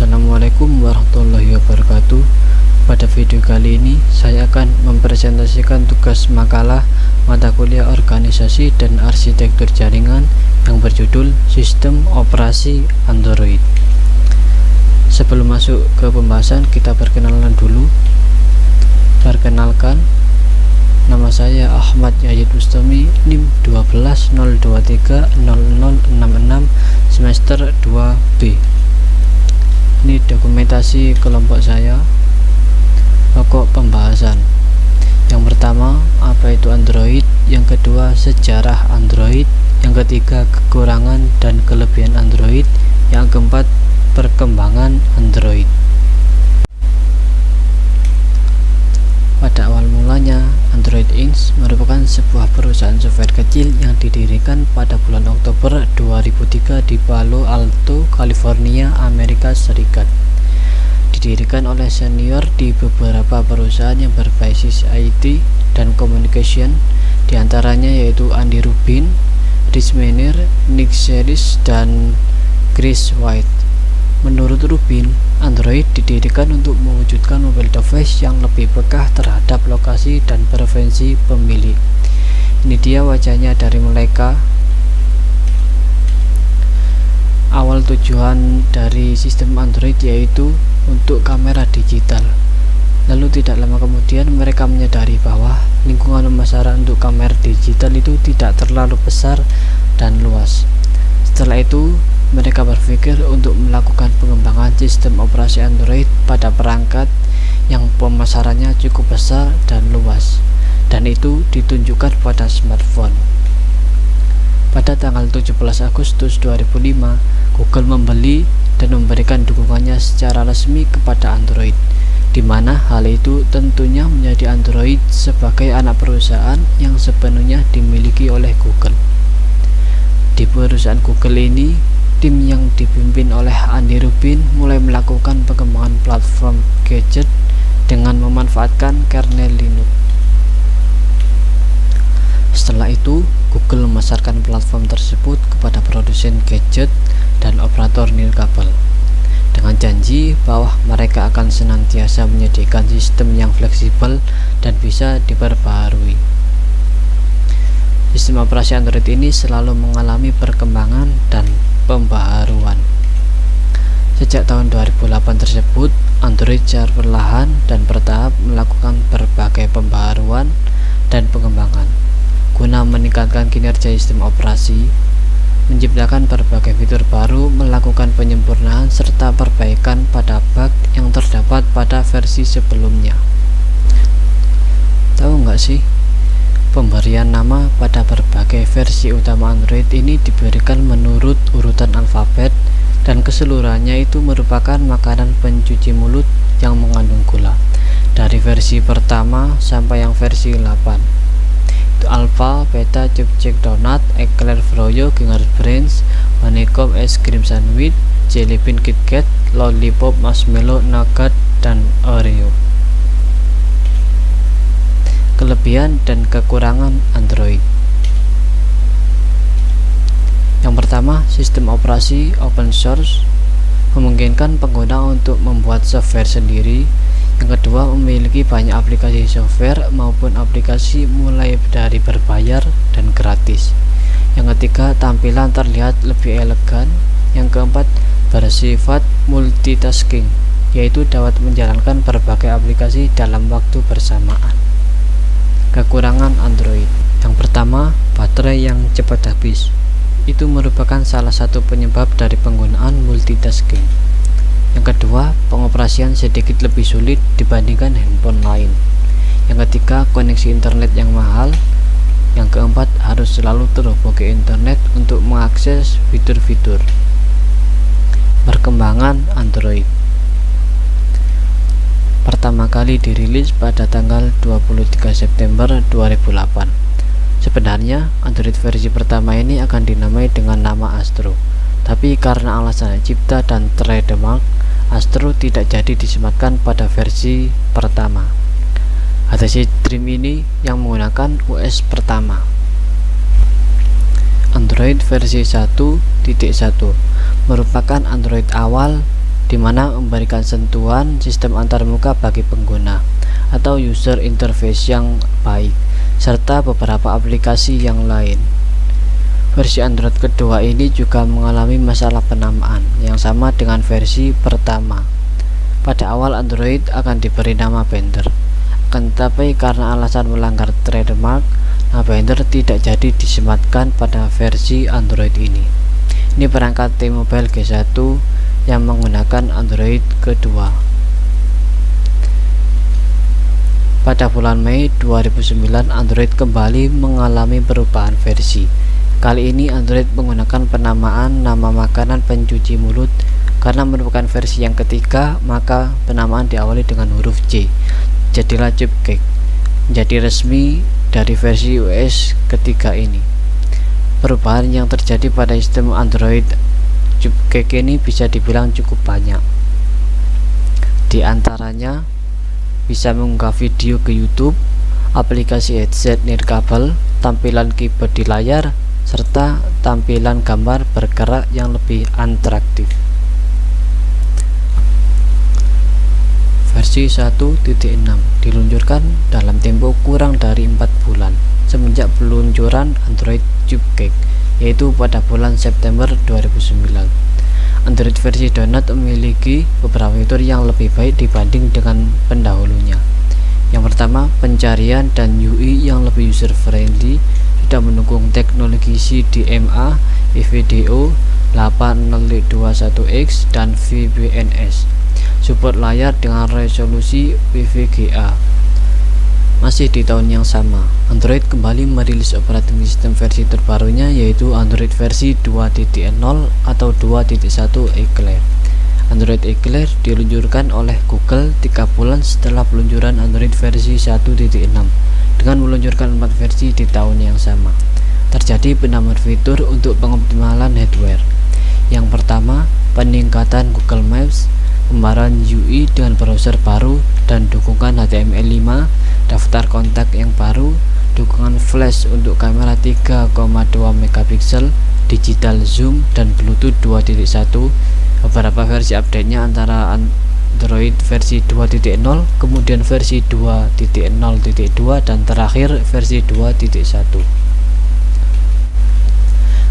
Assalamualaikum warahmatullahi wabarakatuh. Pada video kali ini saya akan mempresentasikan tugas makalah mata kuliah organisasi dan arsitektur jaringan yang berjudul Sistem Operasi Android. Sebelum masuk ke pembahasan, kita perkenalan dulu. Perkenalkan, nama saya Ahmad Yahid Bustami, NIM 1202300066 semester 2B. Ini dokumentasi kelompok saya. Pokok pembahasan: yang pertama, apa itu Android; yang kedua, sejarah Android; yang ketiga, kekurangan dan kelebihan Android; yang keempat, perkembangan Android. Pada awal mulanya, Android Inc. merupakan sebuah perusahaan software kecil yang didirikan pada bulan Oktober 2003 di Palo Alto, California, Amerika Serikat. Didirikan oleh senior di beberapa perusahaan yang berbasis IT dan communication, diantaranya yaitu Andy Rubin, Rich Menner, Nick Series, dan Chris White. Menurut Rubin, Android didirikan untuk mewujudkan mobile device yang lebih peka terhadap lokasi dan preferensi pemilik. Ini dia wajahnya dari mereka. Awal tujuan dari sistem Android yaitu untuk kamera digital. Lalu tidak lama kemudian mereka menyadari bahwa lingkungan pemasaran untuk kamera digital itu tidak terlalu besar dan luas. Setelah itu, mereka berpikir untuk melakukan pengembangan sistem operasi Android pada perangkat yang pemasarannya cukup besar dan luas, dan itu ditunjukkan pada smartphone. Pada tanggal 17 Agustus 2005, Google membeli dan memberikan dukungannya secara resmi kepada Android, di mana hal itu tentunya menjadi Android sebagai anak perusahaan yang sepenuhnya dimiliki oleh Google. Di perusahaan Google ini, tim yang dipimpin oleh Andy Rubin mulai melakukan pengembangan platform gadget dengan memanfaatkan kernel Linux. Setelah itu, Google memasarkan platform tersebut kepada produsen gadget dan operator nirkabel dengan janji bahwa mereka akan senantiasa menyediakan sistem yang fleksibel dan bisa diperbaharui. Sistem operasi Android ini selalu mengalami perkembangan dan pembaharuan. Sejak tahun 2008 tersebut, Android secara perlahan dan bertahap melakukan berbagai pembaharuan dan pengembangan guna meningkatkan kinerja sistem operasi, menciptakan berbagai fitur baru, melakukan penyempurnaan serta perbaikan pada bug yang terdapat pada versi sebelumnya. Tahu nggak sih, pemberian nama pada berbagai versi utama Android ini diberikan menurut urutan alfabet, dan keseluruhannya itu merupakan makanan pencuci mulut yang mengandung gula, dari versi pertama sampai yang versi 8. Itu Alpha, Beta, Cupcake Donut, Eclair Froyo, Ginger Brains, Honeycomb Es Krim Sandwich, Jelly Bean KitKat, Lollipop, Marshmallow, Nugget, dan Oreo. Kelebihan dan kekurangan Android. Yang pertama, sistem operasi open source memungkinkan pengguna untuk membuat software sendiri. Yang kedua, memiliki banyak aplikasi software maupun aplikasi mulai dari berbayar dan gratis. Yang ketiga, tampilan terlihat lebih elegan. Yang keempat, bersifat multitasking, yaitu dapat menjalankan berbagai aplikasi dalam waktu bersamaan. Kekurangan Android. Yang pertama, baterai yang cepat habis. Itu merupakan salah satu penyebab dari penggunaan multitasking. Yang kedua, pengoperasian sedikit lebih sulit dibandingkan handphone lain. Yang ketiga, koneksi internet yang mahal. Yang keempat, harus selalu terhubung ke internet untuk mengakses fitur-fitur. Perkembangan Android. Pertama kali dirilis pada tanggal 23 September 2008. Sebenarnya Android versi pertama ini akan dinamai dengan nama Astro, tapi karena alasan cipta dan trademark, Astro tidak jadi disematkan pada versi pertama. HTC Dream ini yang menggunakan OS pertama. Android versi 1.1 merupakan Android awal di di mana memberikan sentuhan sistem antarmuka bagi pengguna atau user interface yang baik, serta beberapa aplikasi yang lain. Versi Android kedua ini juga mengalami masalah penamaan yang sama dengan versi pertama. Pada awal Android akan diberi nama Bender, akan tetapi karena alasan melanggar trademark, nama Bender tidak jadi disematkan pada versi Android ini. Ini perangkat T-Mobile G1 yang menggunakan Android kedua. Pada bulan Mei 2009, Android kembali mengalami perubahan versi. Kali ini Android menggunakan penamaan nama makanan pencuci mulut. Karena merupakan versi yang ketiga, maka penamaan diawali dengan huruf C. Jadilah Cupcake, menjadi resmi dari versi iOS ketiga ini. Perubahan yang terjadi pada sistem Android Cupcake ini bisa dibilang cukup banyak. Di antaranya bisa mengunggah video ke YouTube, aplikasi headset nirkabel, tampilan keyboard di layar, serta tampilan gambar bergerak yang lebih interaktif. Versi 1.6 diluncurkan dalam tempo kurang dari 4 bulan semenjak peluncuran Android Cupcake, yaitu pada bulan September 2009. Android versi Donut memiliki beberapa fitur yang lebih baik dibanding dengan pendahulunya. Yang pertama, pencarian dan UI yang lebih user friendly, sudah mendukung teknologi CDMA, EVDO 8021X dan VPNS. Support layar dengan resolusi WVGA. Masih di tahun yang sama, Android kembali merilis operating system versi terbarunya, yaitu Android versi 2.0 atau 2.1 Eclair. Android Eclair diluncurkan oleh Google 3 bulan setelah peluncuran Android versi 1.6 dengan meluncurkan 4 versi di tahun yang sama. Terjadi penambahan fitur untuk pengoptimalan hardware. Yang pertama, peningkatan Google Maps, pembaruan UI dengan browser baru dan dukungan HTML5, daftar kontak yang baru, dukungan flash untuk kamera 3,2 megapiksel, digital zoom, dan Bluetooth 2.1. Beberapa versi update-nya antara Android versi 2.0, kemudian versi 2.0.2, dan terakhir versi 2.1.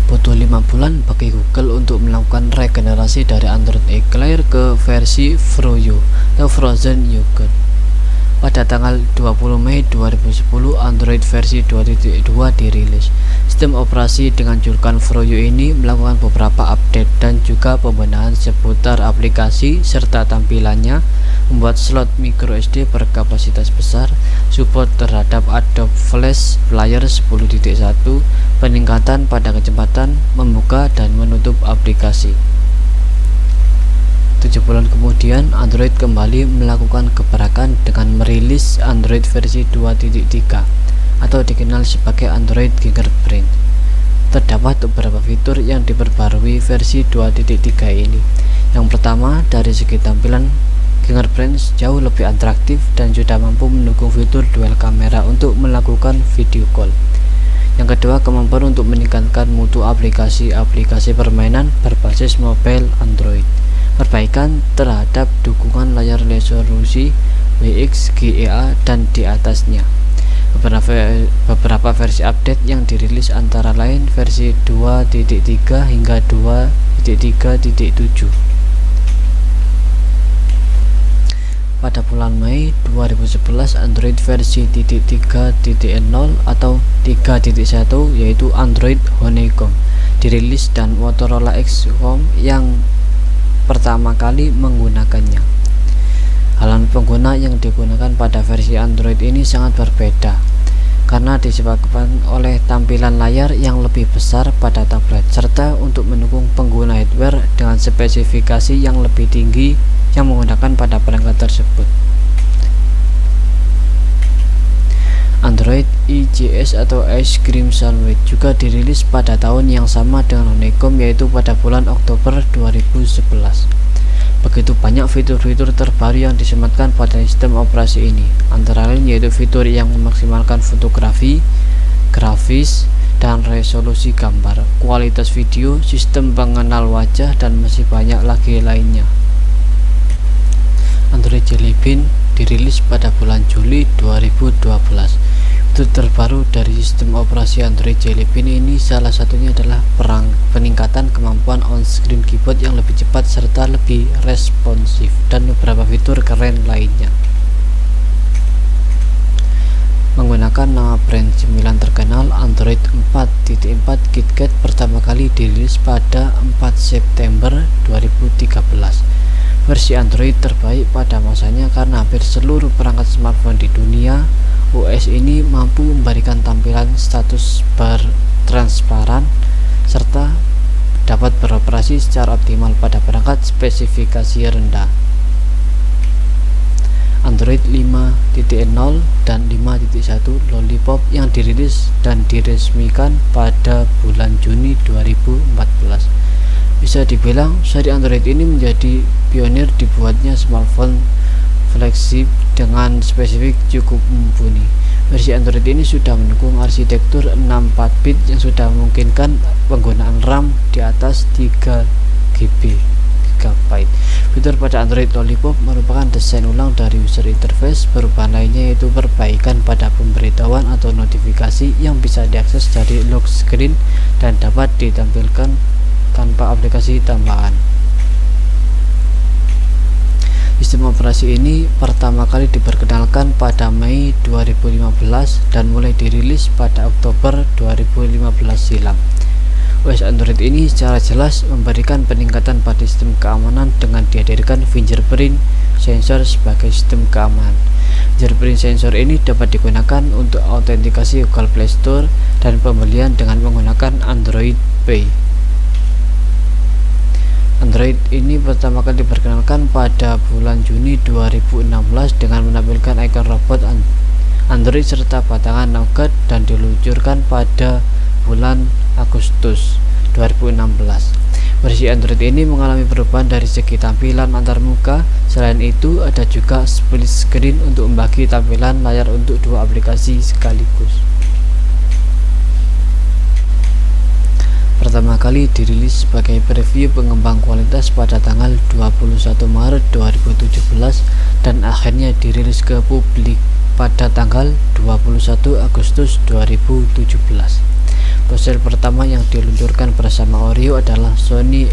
Butuh 5 bulan bagi Google untuk melakukan regenerasi dari Android Eclair ke versi Froyo atau Frozen Yogurt. Pada tanggal 20 Mei 2010, Android versi 2.2 dirilis. Sistem operasi dengan julukan Froyo ini melakukan beberapa update dan juga pembenahan seputar aplikasi serta tampilannya, membuat slot microSD berkapasitas besar, support terhadap Adobe Flash Player 10.1, peningkatan pada kecepatan membuka dan menutup aplikasi. 7 bulan kemudian, Android kembali melakukan gebrakan dengan merilis Android versi 2.3 atau dikenal sebagai Android Fingerprint. Terdapat beberapa fitur yang diperbarui versi 2.3 ini. Yang pertama, dari segi tampilan, Fingerprint jauh lebih interaktif dan sudah mampu mendukung fitur dual kamera untuk melakukan video call. Yang kedua, kemampuan untuk meningkatkan mutu aplikasi-aplikasi permainan berbasis mobile Android. Perbaikan terhadap dukungan layar resolusi WXGA dan di atasnya. Beberapa versi update yang dirilis antara lain versi 2.3 hingga 2.3.7. Pada bulan Mei 2011, Android versi 3.0 atau 3.1, yaitu Android Honeycomb, dirilis dan Motorola X-Home yang pertama kali menggunakannya. Halaman pengguna yang digunakan pada versi Android ini sangat berbeda karena disebabkan oleh tampilan layar yang lebih besar pada tablet serta untuk mendukung pengguna hardware dengan spesifikasi yang lebih tinggi yang menggunakan pada perangkat tersebut. Android ICS atau Ice Cream Sandwich juga dirilis pada tahun yang sama dengan Honeycomb, yaitu pada bulan Oktober 2011. Begitu banyak fitur-fitur terbaru yang disematkan pada sistem operasi ini, antara lain yaitu fitur yang memaksimalkan fotografi, grafis, dan resolusi gambar, kualitas video, sistem pengenal wajah, dan masih banyak lagi lainnya. Android Jelly Bean dirilis pada bulan Juli 2012. Fitur terbaru dari sistem operasi Android Jelly Bean ini salah satunya adalah peningkatan kemampuan on-screen keyboard yang lebih cepat serta lebih responsif, dan beberapa fitur keren lainnya. Menggunakan nama brand cemilan terkenal, Android 4.4 KitKat pertama kali dirilis pada 4 September 2013. Versi Android terbaik pada masanya karena hampir seluruh perangkat smartphone di dunia. OS ini mampu memberikan tampilan status bar transparan serta dapat beroperasi secara optimal pada perangkat spesifikasi rendah. Android 5.0 dan 5.1 Lollipop yang dirilis dan diresmikan pada bulan Juni 2014. Bisa dibilang seri Android ini menjadi pionir dibuatnya smartphone flagship dengan spesifik cukup mumpuni. Versi Android ini sudah mendukung arsitektur 64-bit yang sudah memungkinkan penggunaan RAM di atas 3 GB. Fitur pada Android Lollipop merupakan desain ulang dari user interface. Perubahan lainnya yaitu perbaikan pada pemberitahuan atau notifikasi yang bisa diakses dari lock screen dan dapat ditampilkan tanpa aplikasi tambahan. Sistem operasi ini pertama kali diperkenalkan pada Mei 2015 dan mulai dirilis pada Oktober 2015 silam. OS Android ini secara jelas memberikan peningkatan pada sistem keamanan dengan dihadirkan fingerprint sensor sebagai sistem keamanan. Fingerprint sensor ini dapat digunakan untuk autentikasi Google Play Store dan pembelian dengan menggunakan Android Pay. Android ini pertama kali diperkenalkan pada bulan Juni 2016 dengan menampilkan ikon robot Android serta batangan Nougat dan diluncurkan pada bulan Agustus 2016. Versi Android ini mengalami perubahan dari segi tampilan antarmuka. Selain itu, ada juga split screen untuk membagi tampilan layar untuk dua aplikasi sekaligus. Pertama kali dirilis sebagai preview pengembang kualitas pada tanggal 21 Maret 2017 dan akhirnya dirilis ke publik pada tanggal 21 Agustus 2017. Ponsel pertama yang diluncurkan bersama Oreo adalah Sony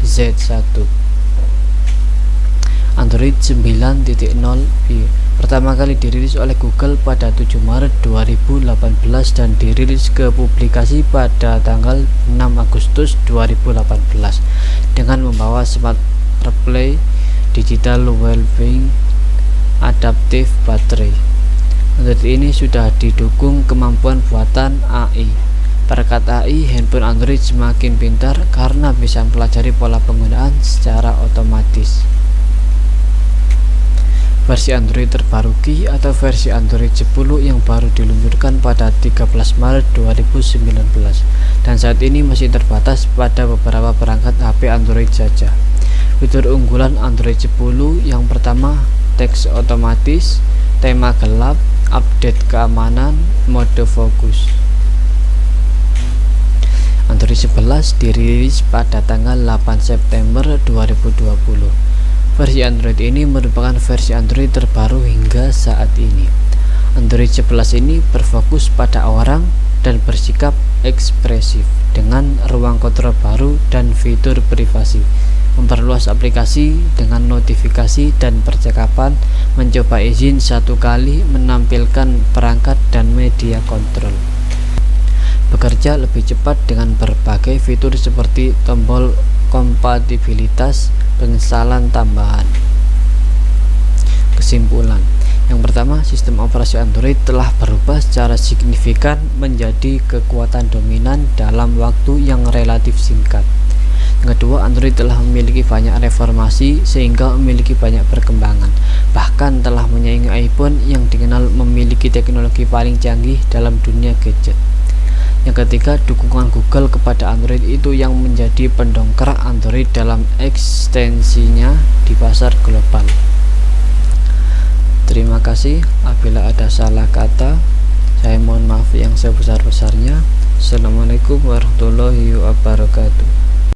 XZ1. Android 9.0p pertama kali dirilis oleh Google pada 7 Maret 2018 dan dirilis ke publikasi pada tanggal 6 Agustus 2018 dengan membawa Smart Replay, Digital Wellbeing, Adaptive Battery. Android ini sudah didukung kemampuan buatan AI. Berkat AI, handphone Android semakin pintar karena bisa mempelajari pola penggunaan secara otomatis. Versi Android terbaru Qi atau versi Android 10 yang baru diluncurkan pada 13 Maret 2019 dan saat ini masih terbatas pada beberapa perangkat HP Android saja. Fitur unggulan Android 10 yang pertama, teks otomatis, tema gelap, update keamanan, mode fokus. Android 11 dirilis pada tanggal 8 September 2020. Versi Android ini merupakan versi Android terbaru hingga saat ini. Android 11 ini berfokus pada orang dan bersikap ekspresif dengan ruang kontrol baru dan fitur privasi, memperluas aplikasi dengan notifikasi dan percakapan, mencoba izin satu kali, menampilkan perangkat dan media kontrol. Bekerja lebih cepat dengan berbagai fitur seperti tombol kompatibilitas, penginstalan tambahan. Kesimpulan, yang pertama, sistem operasi Android telah berubah secara signifikan menjadi kekuatan dominan dalam waktu yang relatif singkat. Yang kedua, Android telah memiliki banyak reformasi sehingga memiliki banyak perkembangan, bahkan telah menyaingi iPhone yang dikenal memiliki teknologi paling canggih dalam dunia gadget. Yang ketiga, dukungan Google kepada Android itu yang menjadi pendongkrak Android dalam ekstensinya di pasar global. Terima kasih. Apabila ada salah kata, saya mohon maaf yang sebesar-besarnya. Assalamualaikum warahmatullahi wabarakatuh.